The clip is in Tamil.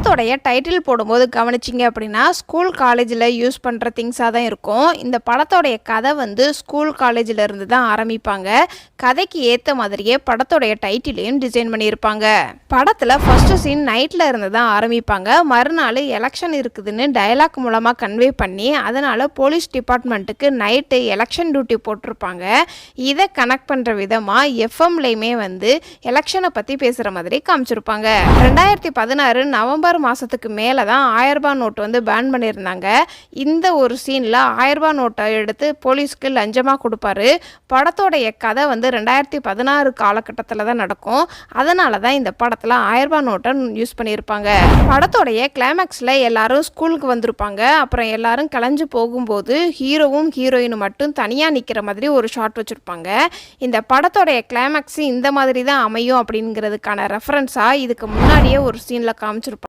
படத்தோடைய டைட்டில் போடும்போது கவனிச்சிங்க அப்படின்னா ஸ்கூல் காலேஜில் யூஸ் பண்ணுற திங்ஸாக தான் இருக்கும். இந்த படத்தோடைய கதை வந்து ஸ்கூல் காலேஜில் இருந்து தான் ஆரம்பிப்பாங்க. கதைக்கு ஏற்ற மாதிரியே படத்தோடைய டைட்டிலையும் டிசைன் பண்ணியிருப்பாங்க. படத்தில் ஃபர்ஸ்ட் சீன் நைட்டில் இருந்து தான் ஆரம்பிப்பாங்க. மறுநாள் எலெக்ஷன் இருக்குதுன்னு டயலாக் மூலமாக கன்வே பண்ணி அதனால் போலீஸ் டிபார்ட்மெண்ட்டுக்கு நைட்டு எலெக்ஷன் டியூட்டி போட்டிருப்பாங்க. இதை கனெக்ட் பண்ணுற விதமாக எஃப்எம்லையுமே வந்து எலெக்ஷனை பற்றி பேசுகிற மாதிரி காமிச்சிருப்பாங்க. 2016 நவம்பர் மாதத்துக்கு மேலே தான் 1000 ரூபாய் நோட்டு வந்து பேன் பண்ணியிருந்தாங்க. இந்த ஒரு சீனில் 1000 ரூபாய் நோட்டை எடுத்து போலீஸ்க்கு லஞ்சமாக கொடுப்பாரு. படத்தோடைய கதை வந்து 2016 காலகட்டத்தில் தான் நடக்கும். அதனால தான் இந்த படத்தில் 1000 ரூபாய் நோட்டை யூஸ் பண்ணியிருப்பாங்க. படத்தோடைய கிளைமேக்ஸில் எல்லாரும் ஸ்கூலுக்கு வந்திருப்பாங்க. அப்புறம் எல்லாரும் கலைஞ்சு போகும்போது ஹீரோவும் ஹீரோயினும் மட்டும் தனியாக நிற்கிற மாதிரி ஒரு ஷாட் வச்சுருப்பாங்க. இந்த படத்தோடைய கிளைமேக்ஸ் இந்த மாதிரி தான் அமையும் அப்படிங்கிறதுக்கான ரெஃபரன்ஸாக இதுக்கு முன்னாடியே ஒரு சீனில் காமிச்சிருப்பாங்க.